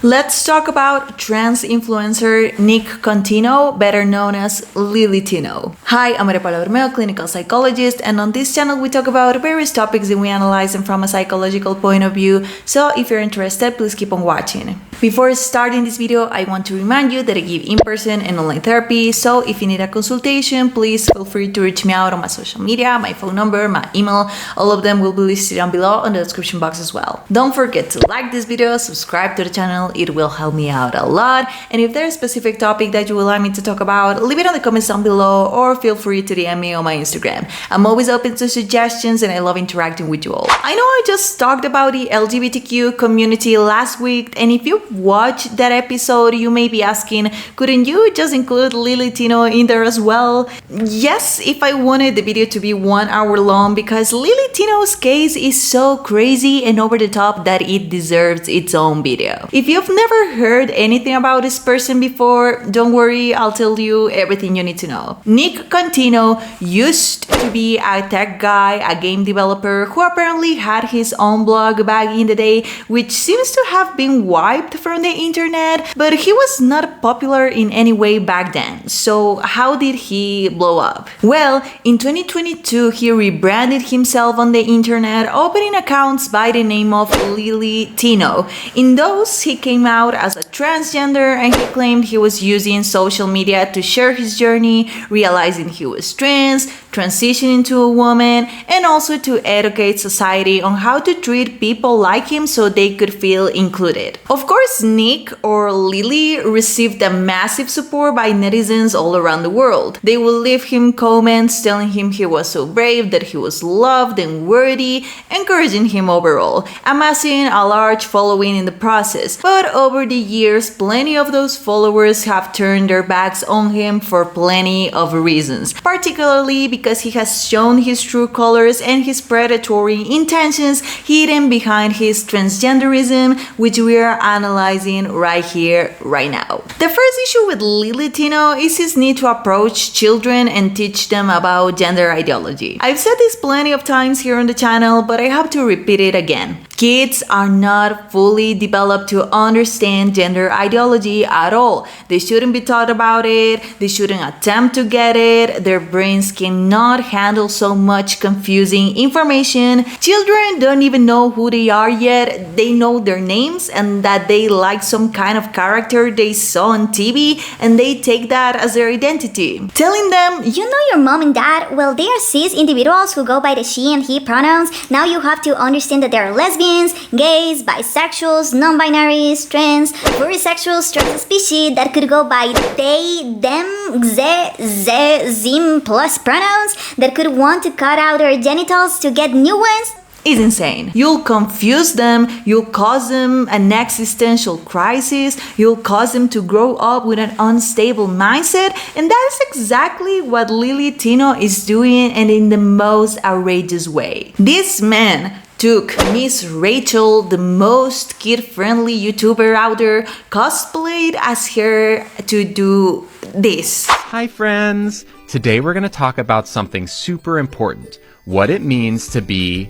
Let's talk about trans influencer Nick Contino, better known as Lily Tino. Hi, I'm Maria Paula Bermeo, clinical psychologist, and on this channel we talk about various topics and we analyze them from a psychological point of view, so if you're interested, please keep on watching. Before starting this video, I want to remind you that I give in-person and online therapy, so if you need a consultation, please feel free to reach me out on my social media, my phone number, my email. All of them will be listed down below in the description box as well. Don't forget to like this video, subscribe to the channel, it will help me out a lot, and if there's a specific topic that you would like me to talk about, leave it in the comments down below or feel free to DM me on my Instagram. I'm always open to suggestions and I love interacting with you all. I know I just talked about the LGBTQ community last week, and if you watched that episode, you may be asking, couldn't you just include Lily Tino in there as well? Yes, if I wanted the video to be 1 hour long, because Lily Tino's case is so crazy and over the top that it deserves its own video. If you've never heard anything about this person before, don't worry, I'll tell you everything you need to know. Nick Contino used to be a tech guy, a game developer who apparently had his own blog back in the day, which seems to have been wiped from the internet, but he was not popular in any way back then. So how did he blow up? Well, in 2022, he rebranded himself on the internet, opening accounts by the name of Lily Tino. In those, he came out as a transgender and he claimed he was using social media to share his journey, realizing he was trans, transitioning to a woman, and also to educate society on how to treat people like him so they could feel included. Of course, Nick or Lily received a massive support by netizens all around the world. They would leave him comments telling him he was so brave, that he was loved and worthy, encouraging him overall, amassing a large following in the process. But over the years, plenty of those followers have turned their backs on him for plenty of reasons, particularly because he has shown his true colors and his predatory intentions hidden behind his transgenderism, which we are analyzing right here, right now. The first issue with Lily Tino is his need to approach children and teach them about gender ideology. I've said this plenty of times here on the channel, but I have to repeat it again. Kids are not fully developed to understand gender ideology at all. They shouldn't be taught about it, they shouldn't attempt to get it, their brains cannot handle so much confusing information. Children don't even know who they are yet, they know their names and that they like some kind of character they saw on TV, and they take that as their identity. Telling them, you know your mom and dad, well, they are cis individuals who go by the she and he pronouns. Now you have to understand that they are lesbians, gays, bisexuals, non-binaries, trans, furisexuals, trans species that could go by they, them, ze, zim plus pronouns, that could want to cut out their genitals to get new ones. Is insane. You'll confuse them, you'll cause them an existential crisis, you'll cause them to grow up with an unstable mindset, and that is exactly what Lily Tino is doing, and in the most outrageous way. This man took Miss Rachel, the most kid-friendly YouTuber out there, cosplayed as her to do this. Hi friends! Today we're going to talk about something super important, what it means to be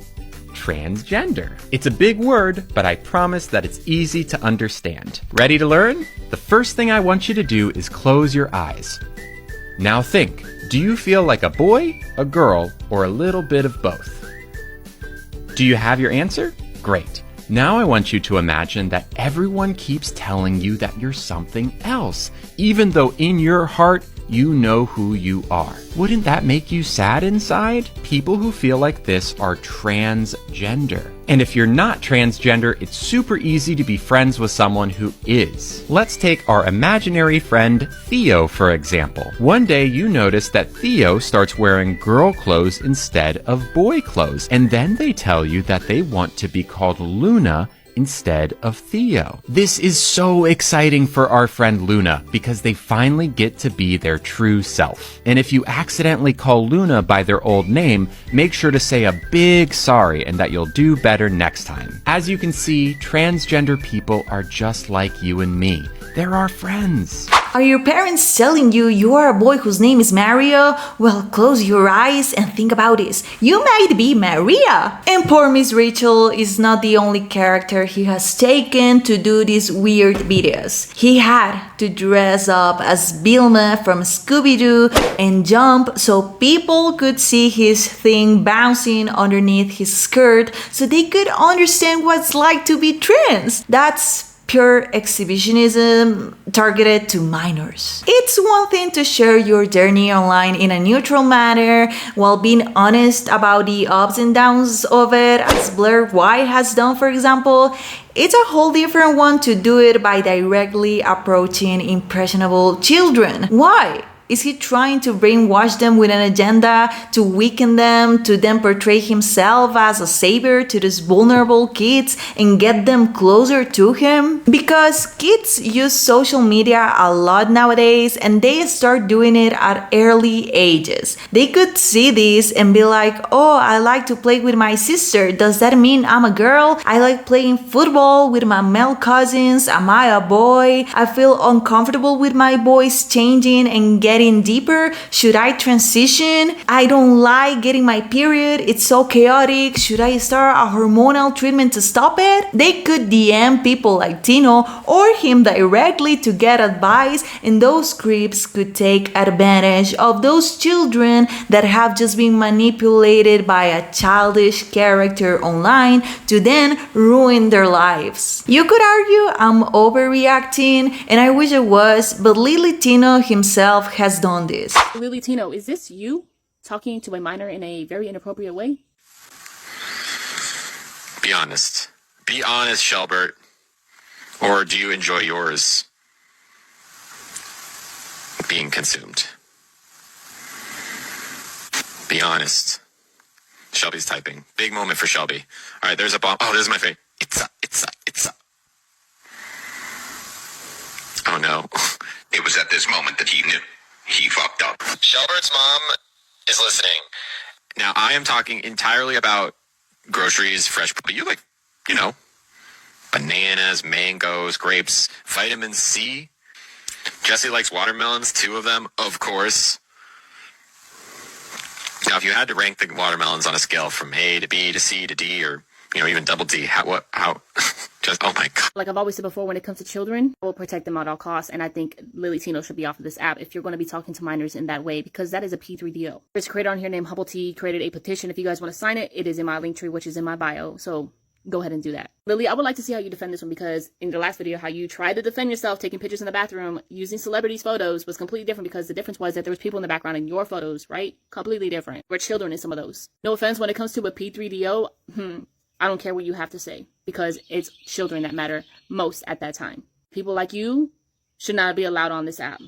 transgender. It's a big word, but I promise that it's easy to understand. Ready to learn? The first thing I want you to do is close your eyes. Now think, do you feel like a boy, a girl, or a little bit of both? Do you have your answer? Great. Now I want you to imagine that everyone keeps telling you that you're something else, even though in your heart you know who you are. Wouldn't that make you sad inside? People who feel like this are transgender. And if you're not transgender, it's super easy to be friends with someone who is. Let's take our imaginary friend Theo, for example. One day you notice that Theo starts wearing girl clothes instead of boy clothes, and then they tell you that they want to be called Luna instead of Theo. This is so exciting for our friend Luna because they finally get to be their true self. And if you accidentally call Luna by their old name, make sure to say a big sorry and that you'll do better next time. As you can see, transgender people are just like you and me. They're our friends. Are your parents telling you you are a boy whose name is Mario? Well, close your eyes and think about this. You might be Maria! And poor Miss Rachel is not the only character he has taken to do these weird videos. He had to dress up as Vilma from Scooby-Doo and jump so people could see his thing bouncing underneath his skirt so they could understand what it's like to be trans. That's pure exhibitionism targeted to minors. It's one thing to share your journey online in a neutral manner while being honest about the ups and downs of it, as Blair White has done, for example. It's a whole different one to do it by directly approaching impressionable children. Why? Is he trying to brainwash them with an agenda to weaken them, to then portray himself as a savior to these vulnerable kids and get them closer to him? Because kids use social media a lot nowadays and they start doing it at early ages. They could see this and be like, oh, I like to play with my sister. Does that mean I'm a girl? I like playing football with my male cousins. Am I a boy? I feel uncomfortable with my voice changing and getting deeper. Should I transition? I don't like getting my period. It's so chaotic. Should I start a hormonal treatment to stop it? They could DM people like Tino or him directly to get advice, and those creeps could take advantage of those children that have just been manipulated by a childish character online to then ruin their lives. You could argue I'm overreacting, and I wish I was, but Lilly Tino himself has done this. Lily Tino, is this you talking to a minor in a very inappropriate way? Be honest. Be honest, Shelbert. Or do you enjoy yours being consumed? Be honest. Shelby's typing. Big moment for Shelby. All right, there's a bomb. Oh, there's my face. It's a. Oh no. It was at this moment that he knew. He fucked up. Shelbert's mom is listening. Now, I am talking entirely about groceries, fresh, but you like, bananas, mangoes, grapes, vitamin C. Jesse likes watermelons, 2 of them, of course. Now, if you had to rank the watermelons on a scale from A to B to C to D, or, even double D, how, just, oh my God. Like I've always said before, when it comes to children, I will protect them at all costs. And I think Lily Tino should be off of this app if you're going to be talking to minors in that way, because that is a P3DO. There's a creator on here named Hubble T created a petition. If you guys want to sign it, it is in my link tree, which is in my bio. So go ahead and do that. Lily, I would like to see how you defend this one, because in the last video, how you tried to defend yourself taking pictures in the bathroom using celebrities' photos was completely different, because the difference was that there was people in the background in your photos, right? Completely different. We're children in some of those. No offense, when it comes to a P3DO, I don't care what you have to say, because it's children that matter most at that time. People like you should not be allowed on this app,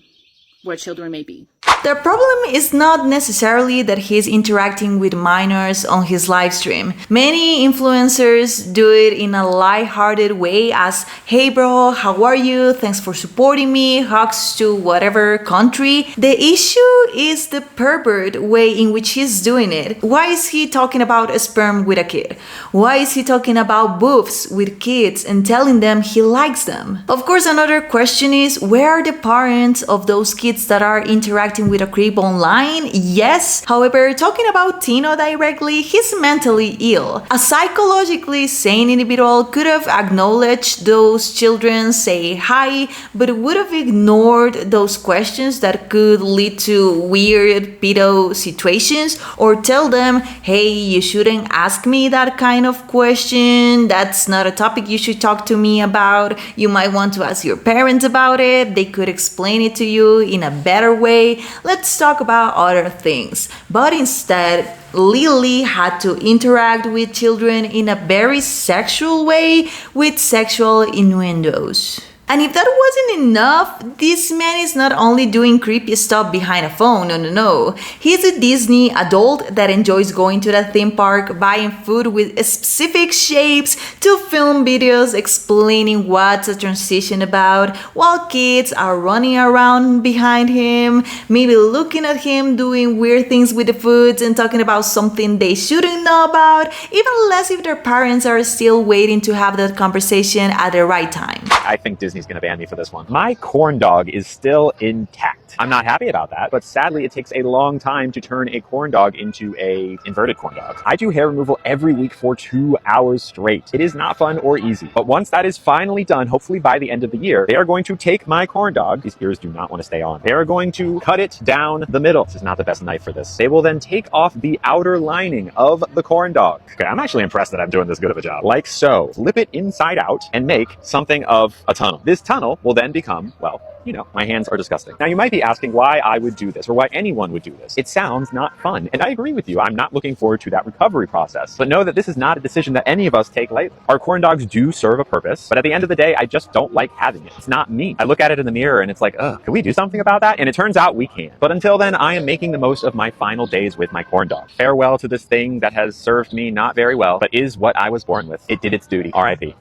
where children may be. The problem is not necessarily that he's interacting with minors on his live stream. Many influencers do it in a light-hearted way as, hey bro, how are you? Thanks for supporting me, hugs to whatever country. The issue is the pervert way in which he's doing it. Why is he talking about a sperm with a kid? Why is he talking about boobs with kids and telling them he likes them? Of course, another question is, where are the parents of those kids that are interacting with a creep online? Yes. However, talking about Tino directly, he's mentally ill. A psychologically sane individual could have acknowledged those children, say hi, but would have ignored those questions that could lead to weird pedo situations, or tell them, hey, you shouldn't ask me that kind of question. That's not a topic you should talk to me about. You might want to ask your parents about it. They could explain it to you in a better way. Let's talk about other things. But instead, Lily had to interact with children in a very sexual way with sexual innuendos. And if that wasn't enough, this man is not only doing creepy stuff behind a phone, no. He's a Disney adult that enjoys going to the theme park, buying food with specific shapes, to film videos explaining what's a transition about, while kids are running around behind him, maybe looking at him doing weird things with the foods and talking about something they shouldn't know about, even less if their parents are still waiting to have that conversation at the right time. I think Disney Disney's gonna ban me for this one. My corn dog is still intact. I'm not happy about that, but sadly it takes a long time to turn a corn dog into a inverted corn dog. I do hair removal every week for 2 hours straight. It is not fun or easy, but once that is finally done, hopefully by the end of the year, they are going to take my corn dog. These ears do not want to stay on. They are going to cut it down the middle. This is not the best knife for this. They will then take off the outer lining of the corn dog. Okay, I'm actually impressed that I'm doing this good of a job. Like so. Flip it inside out and make something of a tunnel. This tunnel will then become, well, you know, my hands are disgusting. Now you might be asking why I would do this or why anyone would do this. It sounds not fun. And I agree with you. I'm not looking forward to that recovery process. But know that this is not a decision that any of us take lightly. Our corn dogs do serve a purpose, but at the end of the day, I just don't like having it. It's not me. I look at it in the mirror and it's like, ugh, can we do something about that? And it turns out we can. But until then, I am making the most of my final days with my corn dog. Farewell to this thing that has served me not very well, but is what I was born with. It did its duty. R.I.P.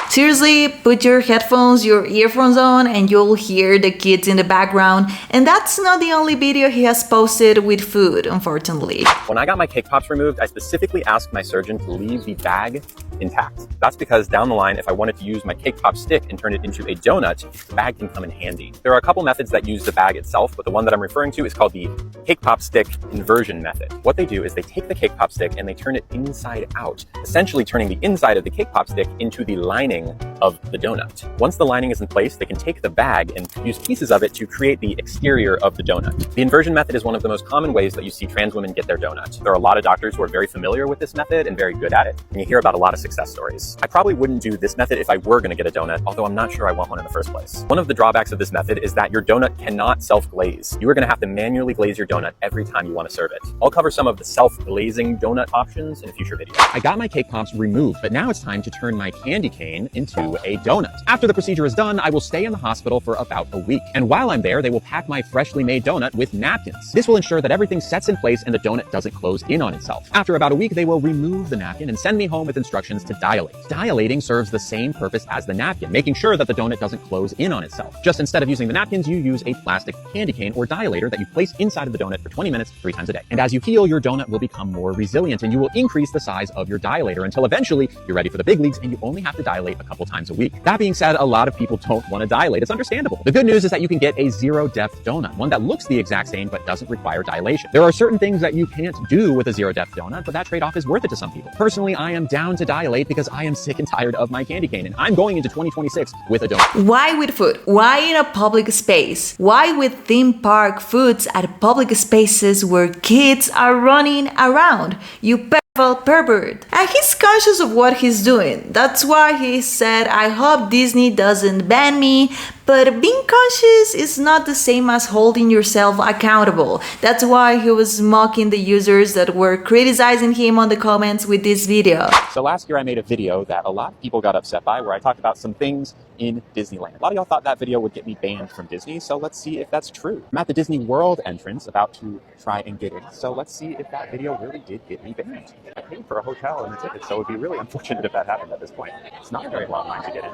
Seriously, put your headphones, your earphones on, and you'll hear the kids in the background. And that's not the only video he has posted with food, unfortunately. When I got my cake pops removed, I specifically asked my surgeon to leave the bag intact. That's because down the line, if I wanted to use my cake pop stick and turn it into a donut, the bag can come in handy. There are a couple methods that use the bag itself, but the one that I'm referring to is called the cake pop stick inversion method. What they do is they take the cake pop stick and they turn it inside out, essentially turning the inside of the cake pop stick into the lining of the donut. Once the lining is in place, they can take the bag and use pieces of it to create the exterior of the donut. The inversion method is one of the most common ways that you see trans women get their donut. There are a lot of doctors who are very familiar with this method and very good at it, and you hear about a lot of success stories. I probably wouldn't do this method if I were going to get a donut, although I'm not sure I want one in the first place. One of the drawbacks of this method is that your donut cannot self-glaze. You are going to have to manually glaze your donut every time you want to serve it. I'll cover some of the self-glazing donut options in a future video. I got my cake pops removed, but now it's time to turn my candy cane into a donut. After the procedure is done, I will stay in the hospital for about a week. And while I'm there, they will pack my freshly made donut with napkins. This will ensure that everything sets in place and the donut doesn't close in on itself. After about a week, they will remove the napkin and send me home with instructions to dilate. Dilating serves the same purpose as the napkin, making sure that the donut doesn't close in on itself. Just instead of using the napkins, you use a plastic candy cane or dilator that you place inside of the donut for 20 minutes, 3 times a day. And as you heal, your donut will become more resilient and you will increase the size of your dilator until eventually you're ready for the big leagues and you only have to dilate a couple times a week. That being said, a lot of people don't want to dilate. It's understandable. The good news is that you can get a zero-depth donut, one that looks the exact same but doesn't require dilation. There are certain things that you can't do with a zero-depth donut, but that trade-off is worth it to some people. Personally, I am down to dilate because I am sick and tired of my candy cane, and I'm going into 2026 with a donut. Why with food? Why in a public space? Why with theme park foods at public spaces where kids are running around? You pervert. And he's conscious of what he's doing. That's why he said, I hope Disney doesn't ban me. But being conscious is not the same as holding yourself accountable. That's why he was mocking the users that were criticizing him on the comments with this video. So last year I made a video that a lot of people got upset by where I talked about some things in Disneyland. A lot of y'all thought that video would get me banned from Disney, so let's see if that's true. I'm at the Disney World entrance about to try and get in, so let's see if that video really did get me banned. I paid for a hotel and a ticket, so it would be really unfortunate if that happened at this point. It's not a very long line to get in.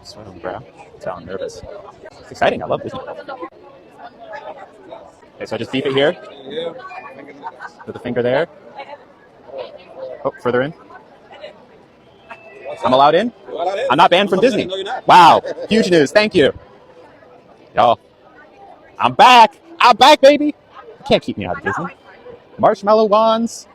Sweat on the brow. That's how I'm nervous. It's exciting. I love Disney. Okay, so I just beep it here. Put the finger there. Oh, further in. I'm allowed in? I'm not banned from Disney. Wow. Huge news. Thank you. Y'all. I'm back. I'm back, baby. You can't keep me out of Disney. Marshmallow wands.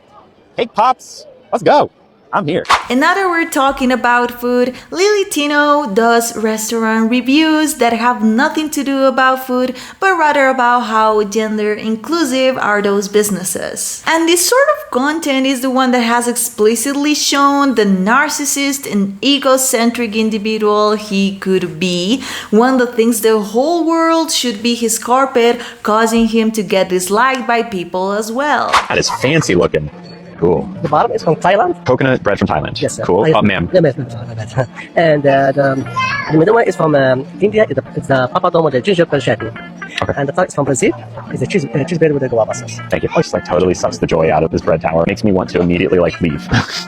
Cake pops. Let's go. I'm here. And now that we're talking about food, Lily Tino does restaurant reviews that have nothing to do about food, but rather about how gender inclusive are those businesses. And this sort of content is the one that has explicitly shown the narcissist and egocentric individual he could be. One that thinks the whole world should be his carpet, causing him to get disliked by people as well. That is fancy looking. Cool. The bottom is from Thailand. Coconut bread from Thailand. Yes, sir. Cool. Oh, ma'am. Yeah, ma'am. And the middle one is from India. It's the papadom with the ginger pear chutney. Okay. And the third composite is the cheese bread with the guava sauce. Thank you. It just like totally sucks the joy out of this bread tower. It makes me want to immediately like leave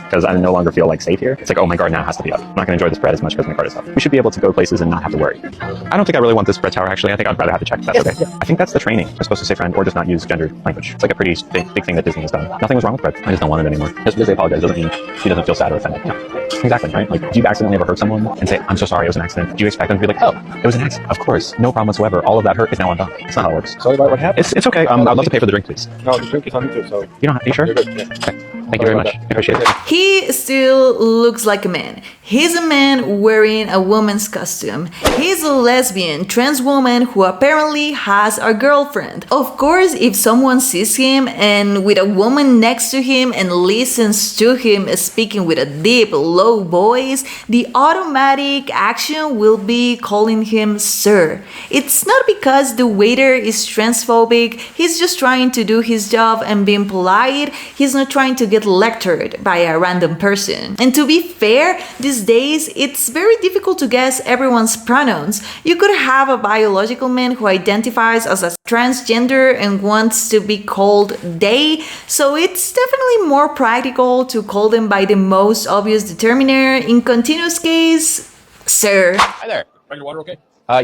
because I no longer feel like safe here. It's like, oh, my guard now has to be up. I'm not going to enjoy this bread as much because my guard is up. We should be able to go places and not have to worry. I don't think I really want this bread tower actually. I think I'd rather have to check if that's okay. Yeah. I think that's the training. We're supposed to say friend or just not use gendered language. It's like a pretty big thing that Disney has done. Nothing was wrong with bread. I just don't want it anymore. Just because they apologize doesn't mean she doesn't feel sad or offended. No. Exactly, right? Like, do you accidentally ever hurt someone and say, I'm so sorry, it was an accident? Do you expect them to be like, oh, it was an accident? Of course, no problem whatsoever. All of that hurt is now undone. It's not how it works. Sorry about what happened. It's okay. I'd love to pay for the drink, please. No, the drink is on me too, so... You don't have, are you sure? You're good, yeah. Okay. Thank you very much. I appreciate it. He still looks like a man. He's a man wearing a woman's costume. He's a lesbian, trans woman who apparently has a girlfriend. Of course, if someone sees him and with a woman next to him and listens to him speaking with a deep, low voice, the automatic action will be calling him sir. It's not because the waiter is transphobic. He's just trying to do his job and being polite. He's not trying to get lectured by a random person. And to be fair, these days it's very difficult to guess everyone's pronouns. You could have a biological man who identifies as a transgender and wants to be called they, so it's definitely more practical to call them by the most obvious determiner. In Contino's case, sir. Hi there. Are your water okay?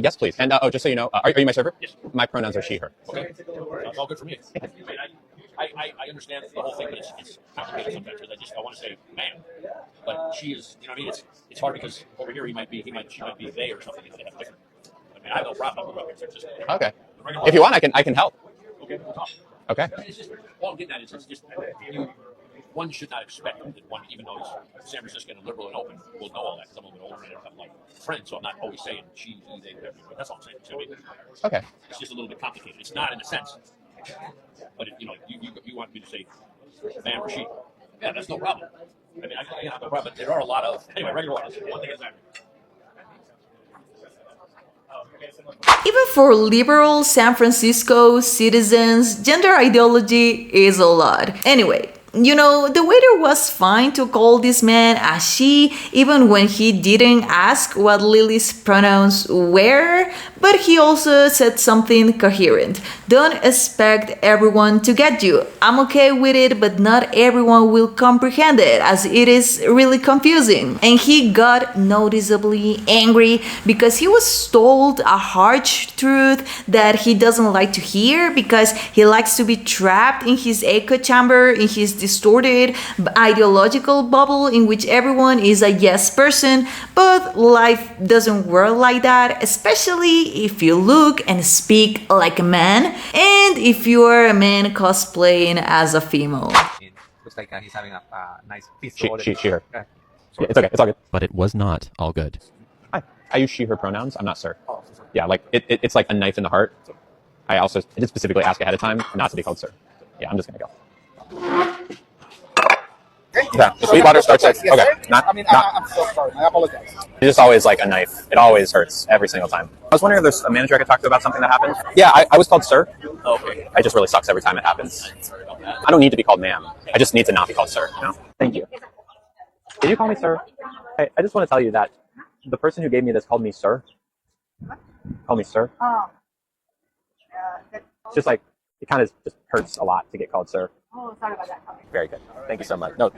Yes, please. And oh, just so you know, are you my server? Yes. My pronouns are she, her. Okay. That's all good for me. I understand the whole thing, but it's complicated sometimes because I want to say man, but she is, you know what I mean? It's hard because over here she might be they or something. You know, they have different. I mean, I have no problem with it. Just, Okay. If you want, I can help. Okay, we'll talk. Okay. It's just all I'm getting at is it's just one should not expect that one, even though he's San Franciscan and liberal and open, will know all that because I'm a little bit older and I have like friends, so I'm not always saying she, he, they, whatever. But that's all I'm saying. So, I mean, Okay. it's just a little bit complicated. It's not in a sense. But if, you know, you want me to say man or she, yeah, that's no problem. I mean, I have no problem. But there are a lot of anyway regular ones. One thing is that. Even for liberal San Francisco citizens, gender ideology is a lot. Anyway, you know, the waiter was fine to call this man a she, even when he didn't ask what Lily's pronouns were, but he also said something coherent. Don't expect everyone to get you. I'm okay with it, but not everyone will comprehend it, as it is really confusing. And he got noticeably angry because he was told a harsh truth that he doesn't like to hear because he likes to be trapped in his echo chamber, in his distorted ideological bubble in which everyone is a yes person, but life doesn't work like that, especially if you look and speak like a man, and if you are a man cosplaying as a female. Looks like he's having a nice piece She, of her. Okay. Yeah, it's okay. It's all good. But it was not all good. I use she, her pronouns. I'm not sir. Yeah, like it's like a knife in the heart. I did specifically ask ahead of time not to be called sir. Yeah, I'm just gonna go. Yeah, Sweetwater starts at okay. I'm so sorry. I apologize. It's just always like a knife. It always hurts every single time. I was wondering if there's a manager I could talk to about something that happened. Yeah, I was called sir. Okay. It just really sucks every time it happens. I don't need to be called ma'am. I just need to not be called sir. You know? Thank you. Did you call me sir? Hey, I just want to tell you that the person who gave me this called me sir. Call me sir. Oh. It's just like it kind of just hurts a lot to get called sir. Oh, sorry about that. Very good. Thank you so much. No,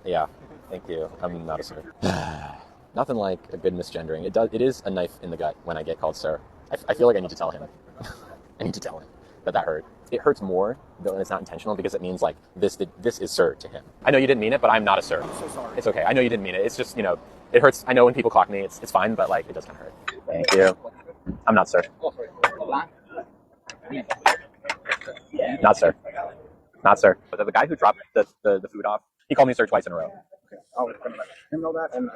yeah. Thank you. I'm not a sir. Nothing like a good misgendering. It is a knife in the gut when I get called sir. I feel like I need to tell him. I need to tell him that hurt. It hurts more when it's not intentional because it means like this is sir to him. I know you didn't mean it, but I'm not a sir. I'm so sorry. It's okay. I know you didn't mean it. It's just, you know, it hurts. I know when people clock me, it's fine, but like it does kind of hurt. Thank you. I'm not sir. Not sir. Not sir. But the guy who dropped the food off, he called me sir twice in a row. I'll let him know that. And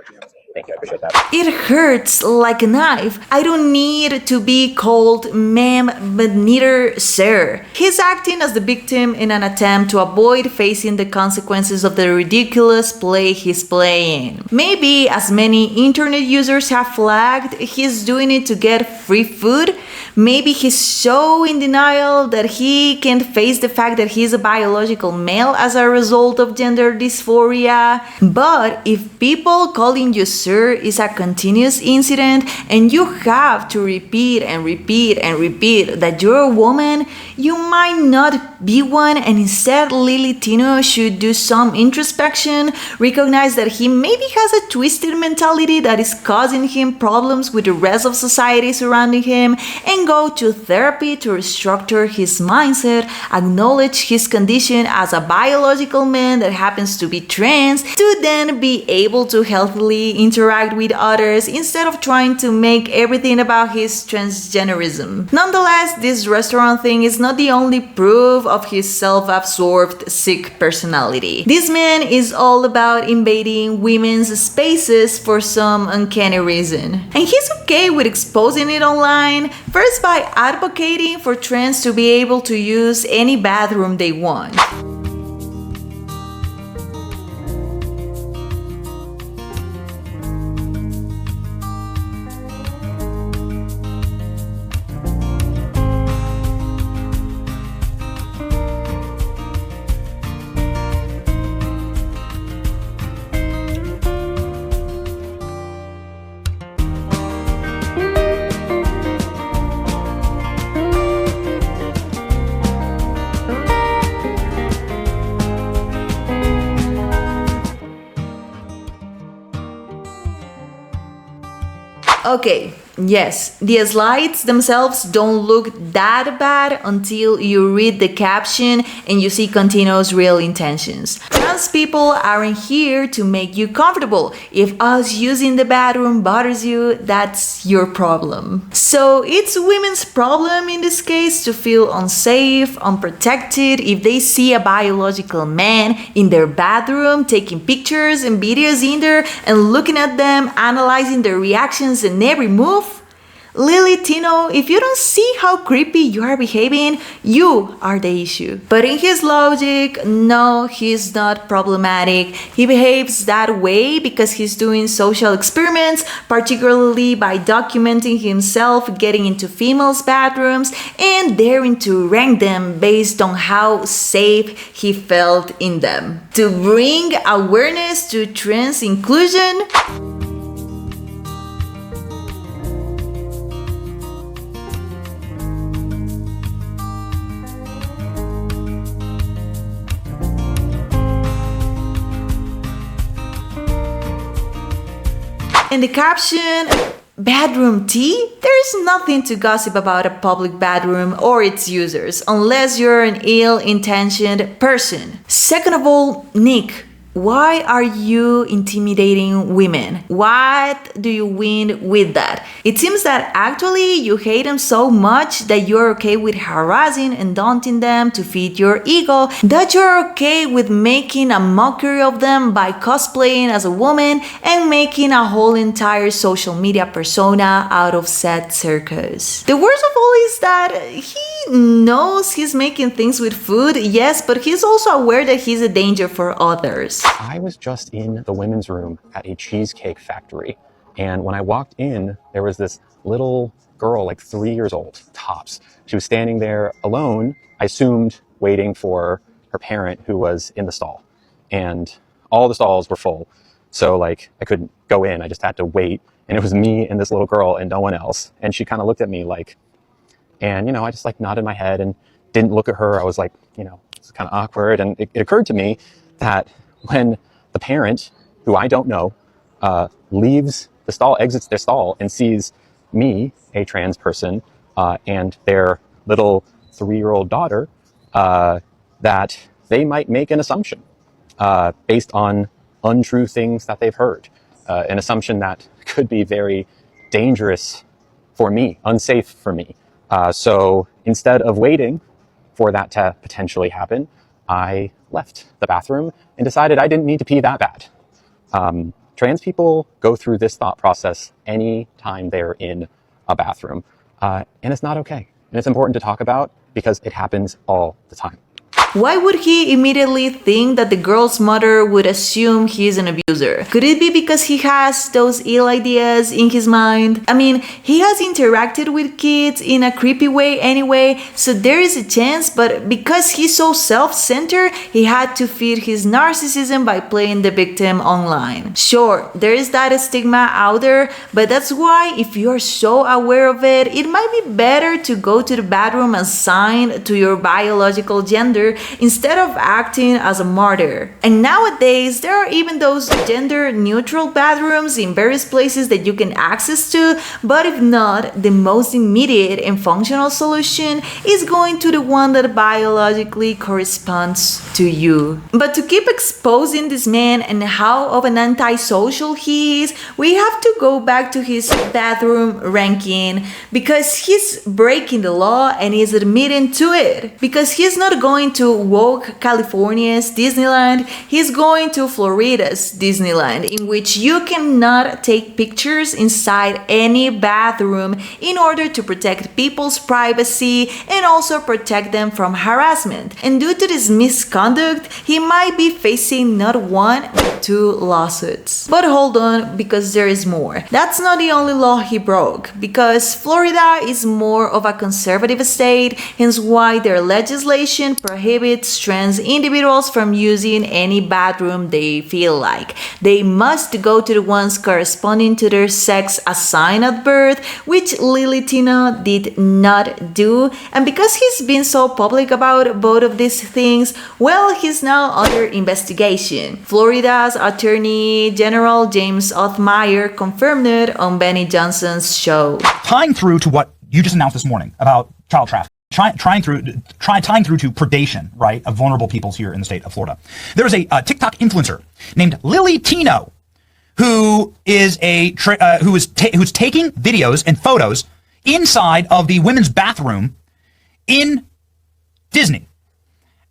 thank you. I appreciate that. It hurts like a knife. I don't need to be called ma'am, but neither sir. He's acting as the victim in an attempt to avoid facing the consequences of the ridiculous play he's playing. Maybe, as many internet users have flagged, he's doing it to get free food. Maybe he's so in denial that he can't face the fact that he's a biological male as a result of gender dysphoria. But if people calling you sir is a continuous incident and you have to repeat and repeat and repeat that you're a woman, you might not be one, and instead Lily Tino should do some introspection, recognize that he maybe has a twisted mentality that is causing him problems with the rest of society surrounding him, and go to therapy to restructure his mindset, acknowledge his condition as a biological man that happens to be trans, to then be able to healthily interact with others instead of trying to make everything about his transgenderism. Nonetheless, this restaurant thing is not the only proof of his self-absorbed, sick personality. This man is all about invading women's spaces for some uncanny reason. And he's okay with exposing it online, first by advocating for trans to be able to use any bathroom they want. Okay, yes, the slides themselves don't look that bad until you read the caption and you see Contino's real intentions. Trans people aren't here to make you comfortable. If us using the bathroom bothers you, that's your problem. So it's women's problem in this case to feel unsafe, unprotected if they see a biological man in their bathroom taking pictures and videos in there and looking at them, analyzing their reactions and every move. Lily Tino, if you don't see how creepy you are behaving, you are the issue. But in his logic, no, he's not problematic. He behaves that way because he's doing social experiments, particularly by documenting himself getting into females' bathrooms and daring to rank them based on how safe he felt in them. To bring awareness to trans inclusion, in the caption, bathroom tea? There's nothing to gossip about a public bathroom or its users, unless you're an ill-intentioned person. Second of all, Nick, why are you intimidating women? What do you win with that? It seems that actually you hate them so much that you're okay with harassing and daunting them to feed your ego, that you're okay with making a mockery of them by cosplaying as a woman and making a whole entire social media persona out of said circus. The worst of all is that he knows he's making things with food, yes, but he's also aware that he's a danger for others. I was just in the women's room at a cheesecake factory, and when I walked in, there was this little girl, like 3 years old, tops. She was standing there alone, I assumed waiting for her parent who was in the stall. And all the stalls were full, so like I couldn't go in, I just had to wait. And it was me and this little girl and no one else. And she kind of looked at me like, and I just like nodded my head and didn't look at her. I was like, it's kind of awkward. And it occurred to me that when the parent, who I don't know, leaves the stall, exits their stall, and sees me, a trans person, and their little 3-year-old daughter, that they might make an assumption based on untrue things that they've heard, an assumption that could be very dangerous for me, unsafe for me. So instead of waiting for that to potentially happen, I left the bathroom and decided I didn't need to pee that bad. Trans people go through this thought process any time they're in a bathroom, and it's not okay. And it's important to talk about because it happens all the time. Why would he immediately think that the girl's mother would assume he's an abuser? Could it be because he has those ill ideas in his mind? I mean, he has interacted with kids in a creepy way anyway, so there is a chance, but because he's so self-centered, he had to feed his narcissism by playing the victim online. Sure, there is that stigma out there, but that's why if you're so aware of it, it might be better to go to the bathroom assigned to your biological gender instead of acting as a martyr. And nowadays, there are even those gender-neutral bathrooms in various places that you can access to, but if not, the most immediate and functional solution is going to the one that biologically corresponds to you. But to keep exposing this man and how of an antisocial he is, we have to go back to his bathroom ranking because he's breaking the law and is admitting to it. Because he's not going to woke California's Disneyland, he's going to Florida's Disneyland, in which you cannot take pictures inside any bathroom in order to protect people's privacy and also protect them from harassment. And due to this misconduct, he might be facing not one but 2 lawsuits. But hold on, because there is more. That's not the only law he broke, because Florida is more of a conservative state, hence why their legislation prohibits trans individuals from using any bathroom they feel like. They must go to the ones corresponding to their sex assigned at birth, which Lily Tino did not do. And because he's been so public about both of these things, well, he's now under investigation. Florida's Attorney General James Othmeyer confirmed it on Benny Johnson's show. Tying through to what you just announced this morning about child trafficking, tying through to predation, right, of vulnerable peoples here in the state of Florida. There is a TikTok influencer named Lilly Tino who is who's taking videos and photos inside of the women's bathroom in Disney.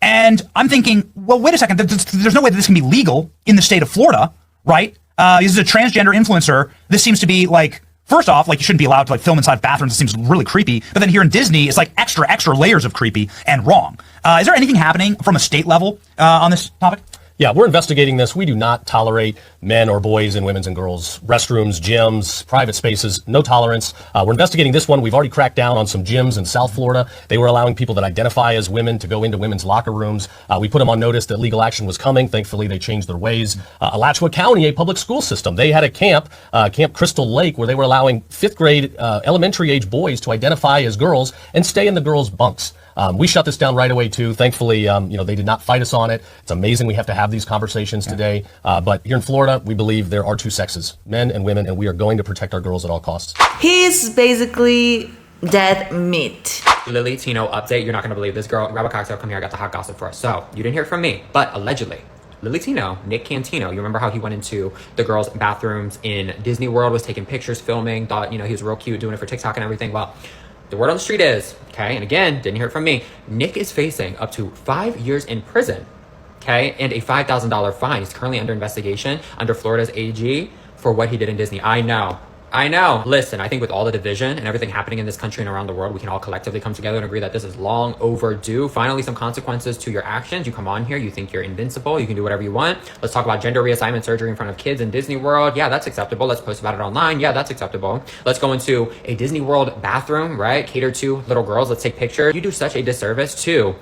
And I'm thinking, well, wait a second, there's no way that this can be legal in the state of Florida, right? This is a transgender influencer. This seems to be like, first off, like you shouldn't be allowed to like film inside bathrooms. It seems really creepy. But then here in Disney, it's like extra layers of creepy and wrong. Is there anything happening from a state level on this topic? Yeah, we're investigating this. We do not tolerate men or boys in women's and girls' restrooms, gyms, private spaces, no tolerance. We're investigating this one. We've already cracked down on some gyms in South Florida. They were allowing people that identify as women to go into women's locker rooms. We put them on notice that legal action was coming. Thankfully, they changed their ways. Alachua County, a public school system, they had a camp, Camp Crystal Lake, where they were allowing 5th grade elementary age boys to identify as girls and stay in the girls' bunks. We shut this down right away too. Thankfully, they did not fight us on it. It's amazing we have to have these conversations today. But here in Florida, we believe there are 2 sexes, men and women, and we are going to protect our girls at all costs. He's basically dead meat. Lily Tino update. You're not going to believe this, girl. Grab a cocktail, come here. I got the hot gossip for us. So, you didn't hear it from me, but allegedly, Lily Tino, Nick Contino, you remember how he went into the girls' bathrooms in Disney World, was taking pictures, filming, thought, he was real cute, doing it for TikTok and everything. Well, the word on the street is, okay, and again, didn't hear it from me, Nick is facing up to 5 years in prison, okay, and a $5,000 fine. He's currently under investigation under Florida's AG for what he did in Disney. I know. Listen, I think with all the division and everything happening in this country and around the world, we can all collectively come together and agree that this is long overdue. Finally, some consequences to your actions. You come on here, you think you're invincible, you can do whatever you want. Let's talk about gender reassignment surgery in front of kids in Disney World. Yeah, that's acceptable. Let's post about it online. Yeah, that's acceptable. Let's go into a Disney World bathroom, right? Cater to little girls. Let's take pictures. You do such a disservice to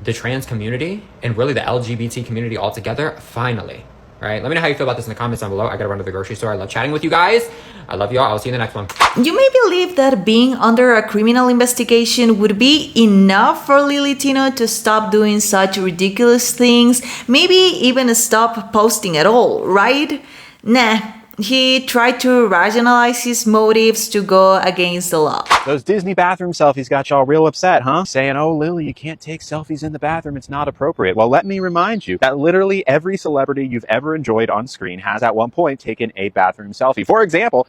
the trans community and really the LGBT community altogether. Finally. Right? Let me know how you feel about this in the comments down below. I gotta run to the grocery store. I love chatting with you guys. I love you all. I'll see you in the next one. You may believe that being under a criminal investigation would be enough for Lily Tino to stop doing such ridiculous things, maybe even stop posting at all, right? Nah. He tried to rationalize his motives to go against the law. Those Disney bathroom selfies got y'all real upset, huh? Saying, oh, Lily, you can't take selfies in the bathroom. It's not appropriate. Well, let me remind you that literally every celebrity you've ever enjoyed on screen has at one point taken a bathroom selfie. For example,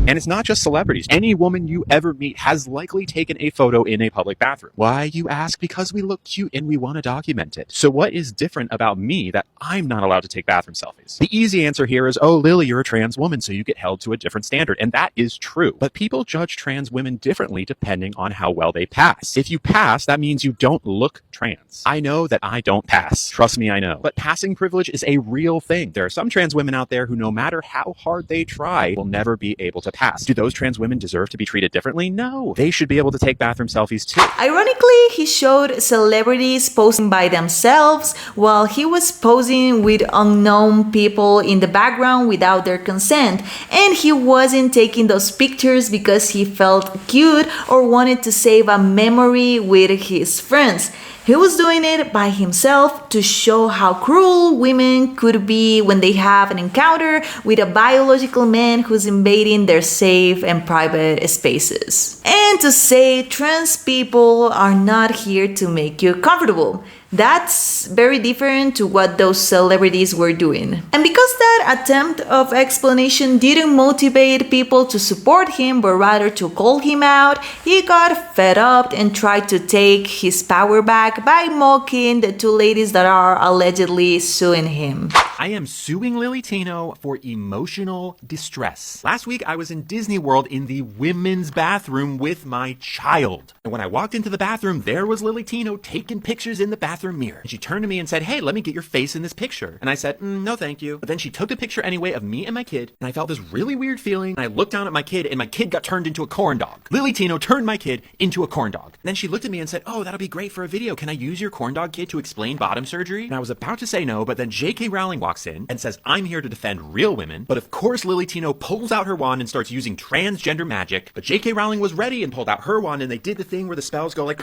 And it's not just celebrities. Any woman you ever meet has likely taken a photo in a public bathroom. Why, you ask? Because we look cute and we want to document it. So what is different about me that I'm not allowed to take bathroom selfies? The easy answer here is, oh, Lily, you're a trans woman, so you get held to a different standard. And that is true. But people judge trans women differently depending on how well they pass. If you pass, that means you don't look trans. I know that I don't pass. Trust me, I know. But passing privilege is a real thing. There are some trans women out there who, no matter how hard they try, will never be able to pass. Do those trans women deserve to be treated differently? No. They should be able to take bathroom selfies too. Ironically, he showed celebrities posing by themselves while he was posing with unknown people in the background without their consent, and he wasn't taking those pictures because he felt cute or wanted to save a memory with his friends. He was doing it by himself to show how cruel women could be when they have an encounter with a biological man who's invading their safe and private spaces. And to say trans people are not here to make you comfortable. That's very different to what those celebrities were doing. And because that attempt of explanation didn't motivate people to support him, but rather to call him out, he got fed up and tried to take his power back by mocking the two ladies that are allegedly suing him. I am suing Lily Tino for emotional distress. Last week, I was in Disney World in the women's bathroom with my child. And when I walked into the bathroom, there was Lily Tino taking pictures in the bathroom mirror. And she turned to me and said, hey, let me get your face in this picture. And I said, no, thank you. But then she took the picture anyway of me and my kid. And I felt this really weird feeling. And I looked down at my kid and my kid got turned into a corn dog. Lily Tino turned my kid into a corn dog. And then she looked at me and said, oh, that'll be great for a video. Can I use your corn dog kid to explain bottom surgery? And I was about to say no, but then J.K. Rowling walks in and says, I'm here to defend real women. But of course, Lily Tino pulls out her wand and starts using transgender magic. But J.K. Rowling was ready and pulled out her wand, and they did the thing where the spells go like...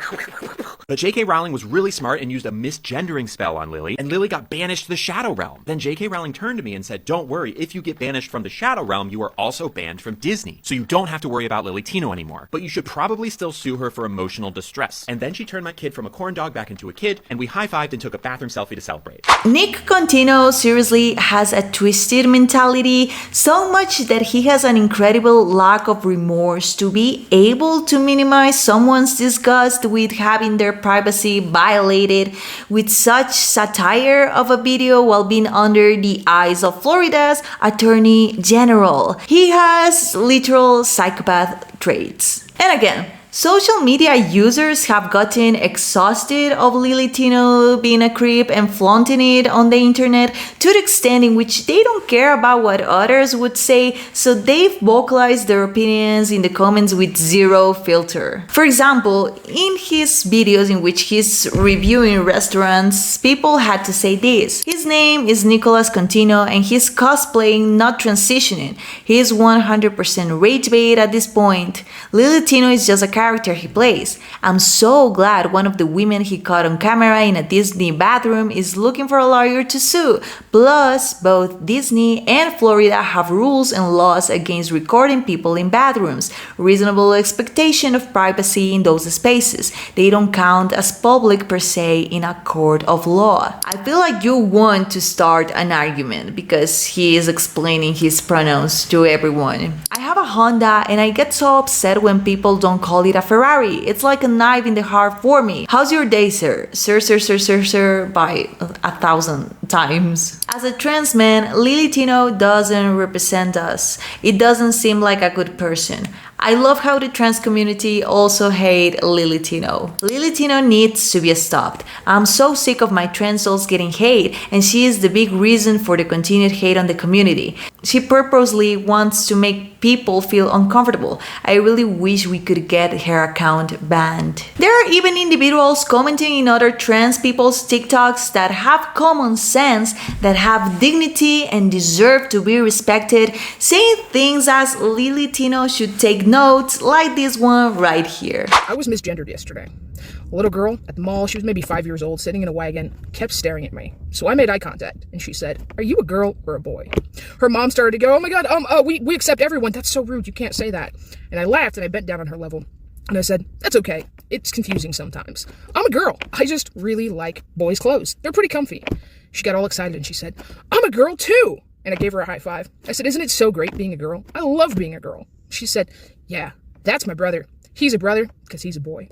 But J.K. Rowling was really smart and used a misgendering spell on Lily, and Lily got banished to the Shadow Realm. Then J.K. Rowling turned to me and said, don't worry, if you get banished from the Shadow Realm, you are also banned from Disney. So you don't have to worry about Lily Tino anymore. But you should probably still sue her for emotional distress. And then she turned my kid from a corn dog back into a kid, and we high-fived and took a bathroom selfie to celebrate. Nick Contino seriously has a twisted mentality, so much that he has an incredible lack of remorse to be able to minimize someone's disgust with having their privacy violated with such satire of a video while being under the eyes of Florida's Attorney General. He has literal psychopath traits. And again, social media users have gotten exhausted of Lily Tino being a creep and flaunting it on the internet to the extent in which they don't care about what others would say, so they've vocalized their opinions in the comments with zero filter. For example, in his videos in which he's reviewing restaurants, people had to say this: his name is Nick Contino and he's cosplaying, not transitioning. He's 100% rage bait at this point. Lily Tino is just a character he plays. I'm so glad one of the women he caught on camera in a Disney bathroom is looking for a lawyer to sue. Plus, both Disney and Florida have rules and laws against recording people in bathrooms. Reasonable expectation of privacy in those spaces. They don't count as public per se in a court of law. I feel like you want to start an argument because he is explaining his pronouns to everyone. I have a Honda and I get so upset when people don't call it a Ferrari. It's like a knife in the heart for me. How's your day, sir? Sir, by 1,000 times. As a trans man, Lily Tino doesn't represent us. It doesn't seem like a good person. I love how the trans community also hate Lily Tino. Lily Tino needs to be stopped. I'm so sick of my trans souls getting hate, and she is the big reason for the continued hate on the community. She purposely wants to make people feel uncomfortable. I really wish we could get her account banned. There are even individuals commenting in other trans people's TikToks that have common sense, that have dignity and deserve to be respected, saying things as Lily Tino should take notes, like this one right here. I was misgendered yesterday. A little girl at the mall, she was maybe 5 years old, sitting in a wagon, kept staring at me. So I made eye contact, and she said, "Are you a girl or a boy?" Her mom started to go, "Oh my god, we accept everyone. That's so rude. You can't say that." And I laughed, and I bent down on her level. And I said, "That's okay. It's confusing sometimes. I'm a girl. I just really like boys' clothes. They're pretty comfy." She got all excited, and she said, "I'm a girl too." And I gave her a high five. I said, "Isn't it so great being a girl? I love being a girl." She said, yeah, that's my brother. He's a brother because he's a boy.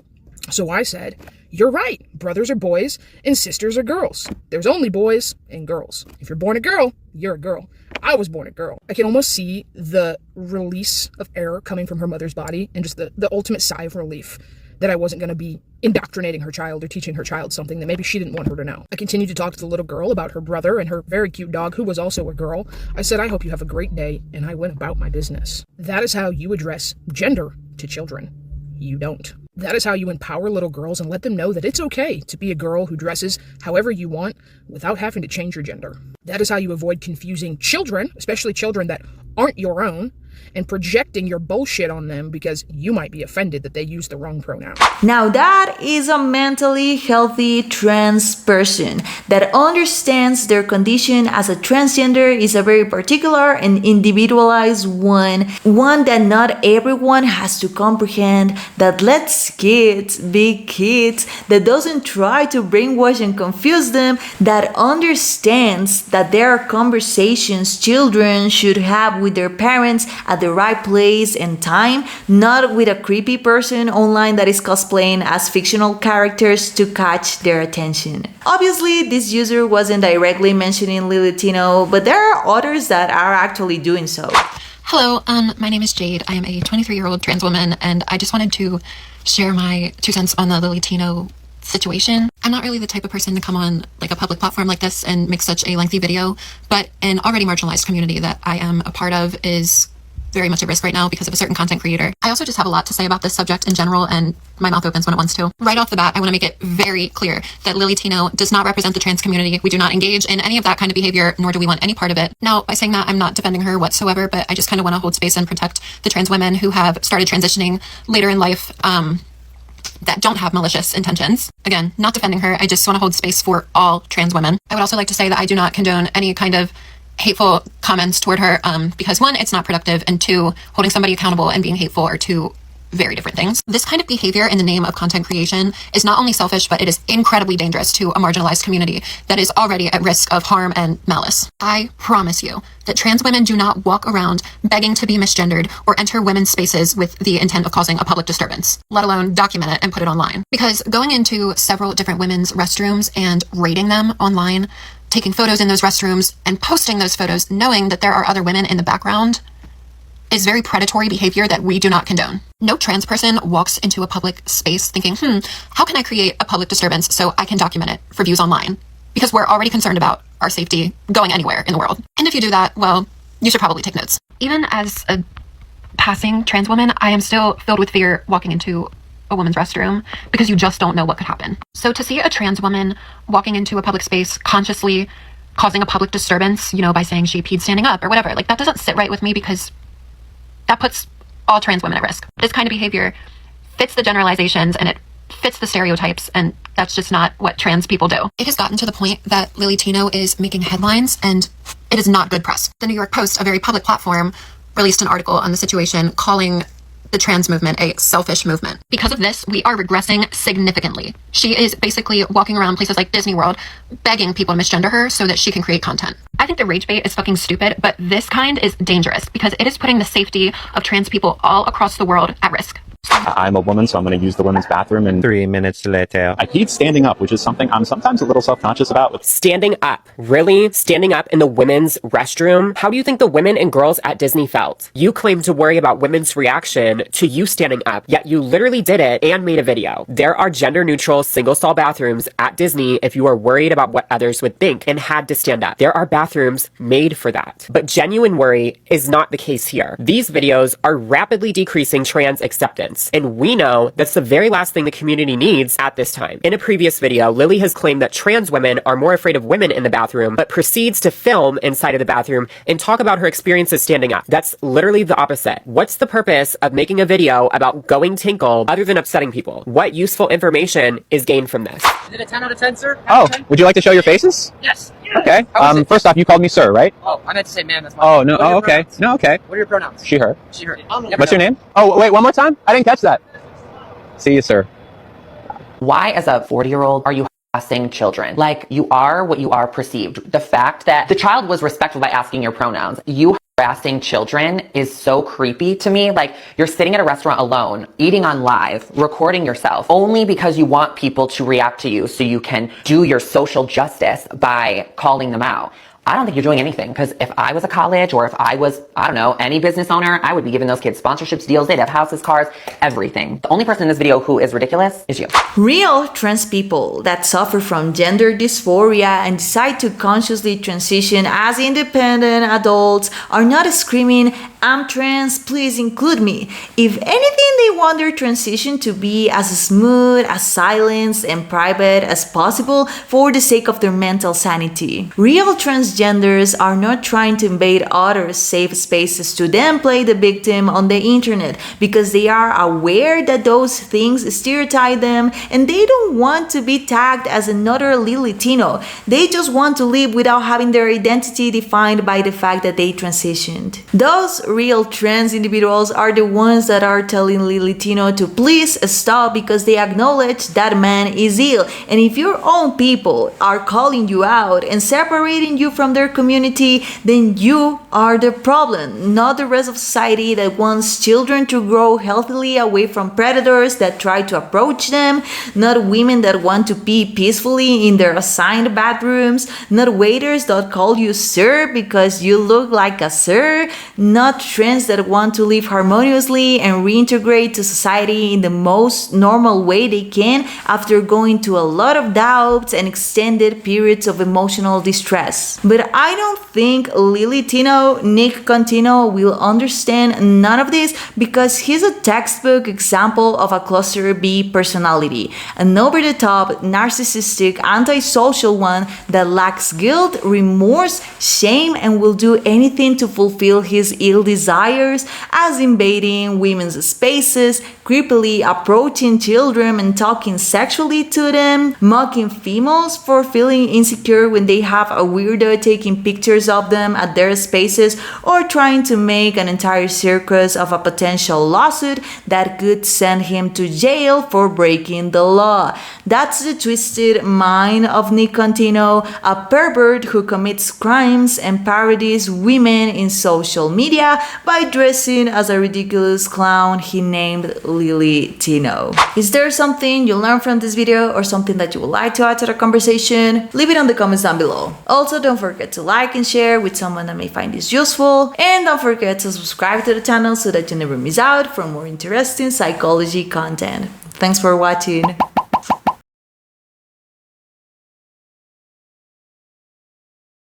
So I said, you're right. Brothers are boys and sisters are girls. There's only boys and girls. If you're born a girl, you're a girl. I was born a girl. I can almost see the release of air coming from her mother's body and just the ultimate sigh of relief that I wasn't going to be indoctrinating her child or teaching her child something that maybe she didn't want her to know. I continued to talk to the little girl about her brother and her very cute dog, who was also a girl. I said, I hope you have a great day, and I went about my business. That is how you address gender to children. You don't. That is how you empower little girls and let them know that it's okay to be a girl who dresses however you want without having to change your gender. That is how you avoid confusing children, especially children that aren't your own, and projecting your bullshit on them because you might be offended that they use the wrong pronoun. Now that is a mentally healthy trans person that understands their condition as a transgender is a very particular and individualized one that not everyone has to comprehend, that lets kids be kids, that doesn't try to brainwash and confuse them, that understands that there are conversations children should have with their parents at the right place and time, not with a creepy person online that is cosplaying as fictional characters to catch their attention. Obviously, this user wasn't directly mentioning Lily Tino, but there are others that are actually doing so. Hello, my name is Jade. I am a 23-year-old trans woman, and I just wanted to share my 2 cents on the Lily Tino situation. I'm not really the type of person to come on like a public platform like this and make such a lengthy video, but an already marginalized community that I am a part of is very much at risk right now because of a certain content creator. I also just have a lot to say about this subject in general, and my mouth opens when it wants to. Right off the bat, I want to make it very clear that Lily Tino does not represent the trans community. We do not engage in any of that kind of behavior, nor do we want any part of it. Now, by saying that, I'm not defending her whatsoever, but I just kind of want to hold space and protect the trans women who have started transitioning later in life, that don't have malicious intentions. Again, not defending her, I just want to hold space for all trans women. I would also like to say that I do not condone any kind of hateful comments toward her, because 1, it's not productive, and 2, holding somebody accountable and being hateful are 2 very different things. This kind of behavior in the name of content creation is not only selfish, but it is incredibly dangerous to a marginalized community that is already at risk of harm and malice. I promise you that trans women do not walk around begging to be misgendered or enter women's spaces with the intent of causing a public disturbance, let alone document it and put it online. Because going into several different women's restrooms and rating them online, taking photos in those restrooms and posting those photos knowing that there are other women in the background is very predatory behavior that we do not condone. No trans person walks into a public space thinking, how can I create a public disturbance so I can document it for views online? Because we're already concerned about our safety going anywhere in the world. And if you do that, well, you should probably take notes. Even as a passing trans woman, I am still filled with fear walking into a woman's restroom because you just don't know what could happen. So to see a trans woman walking into a public space consciously causing a public disturbance, by saying she peed standing up or whatever, like that doesn't sit right with me because that puts all trans women at risk. This kind of behavior fits the generalizations and it fits the stereotypes, and that's just not what trans people do. It has gotten to the point that Lily Tino is making headlines, and it is not good press. The New York Post, a very public platform, released an article on the situation calling the trans movement a selfish movement. Because of this, we are regressing significantly. She is basically walking around places like Disney World, begging people to misgender her so that she can create content. I think the rage bait is fucking stupid, but this kind is dangerous because it is putting the safety of trans people all across the world at risk. I'm a woman, so I'm going to use the women's bathroom, and 3 minutes later. I peed standing up, which is something I'm sometimes a little self-conscious about. Standing up? Really? Standing up in the women's restroom? How do you think the women and girls at Disney felt? You claim to worry about women's reaction to you standing up, yet you literally did it and made a video. There are gender-neutral single-stall bathrooms at Disney if you are worried about what others would think and had to stand up. There are bathrooms made for that. But genuine worry is not the case here. These videos are rapidly decreasing trans acceptance. And we know that's the very last thing the community needs at this time. In a previous video, Lily has claimed that trans women are more afraid of women in the bathroom, but proceeds to film inside of the bathroom and talk about her experiences standing up. That's literally the opposite. What's the purpose of making a video about going tinkle other than upsetting people? What useful information is gained from this? Is it a 10 out of 10, sir? Oh, would you like to show your faces? Yes. Okay. First off, you called me sir, right? Oh, I meant to say man. That's my Oh, no. Oh, okay. Pronouns? No, okay. What are your pronouns? She, her. She, her. What's your name? Oh, wait, one more time? I didn't catch that. See you, sir. Why, as a 40-year-old, are you harassing children? Like, you are what you are perceived. The fact that the child was respectful by asking your pronouns. You harassing children is so creepy to me. Like, you're sitting at a restaurant alone, eating on live, recording yourself, only because you want people to react to you so you can do your social justice by calling them out. I don't think you're doing anything, because if I was a college or if I was, I don't know, any business owner, I would be giving those kids sponsorships, deals, they'd have houses, cars, everything. The only person in this video who is ridiculous is you. Real trans people that suffer from gender dysphoria and decide to consciously transition as independent adults are not screaming, "I'm trans, please include me." If anything, they want their transition to be as smooth, as silent, and private as possible for the sake of their mental sanity. Real transgenders are not trying to invade others' safe spaces to then play the victim on the internet, because they are aware that those things stereotype them and they don't want to be tagged as another Lily Tino. They just want to live without having their identity defined by the fact that they transitioned. Those real trans individuals are the ones that are telling Lily Tino to please stop, because they acknowledge that man is ill. And if your own people are calling you out and separating you from their community, then you are the problem, not the rest of society that wants children to grow healthily away from predators that try to approach them, not women that want to pee peacefully in their assigned bathrooms, not waiters that call you sir because you look like a sir, not trans that want to live harmoniously and reintegrate to society in the most normal way they can after going to a lot of doubts and extended periods of emotional distress. But I don't think Lilly Tino, Nick Contino will understand none of this, because he's a textbook example of a cluster B personality, an over-the-top, narcissistic, antisocial one that lacks guilt, remorse, shame, and will do anything to fulfill his ill desires, as invading women's spaces, creepily approaching children and talking sexually to them, mocking females for feeling insecure when they have a weirdo taking pictures of them at their spaces, or trying to make an entire circus of a potential lawsuit that could send him to jail for breaking the law. That's the twisted mind of Nick Contino, a pervert who commits crimes and parodies women in social media by dressing as a ridiculous clown he named Lily Tino. Is there something you learned from this video, or something that you would like to add to the conversation? Leave it on the comments down below. Also, don't forget to like and share with someone that may find this useful, and don't forget to subscribe to the channel so that you never miss out for more interesting psychology content. Thanks for watching.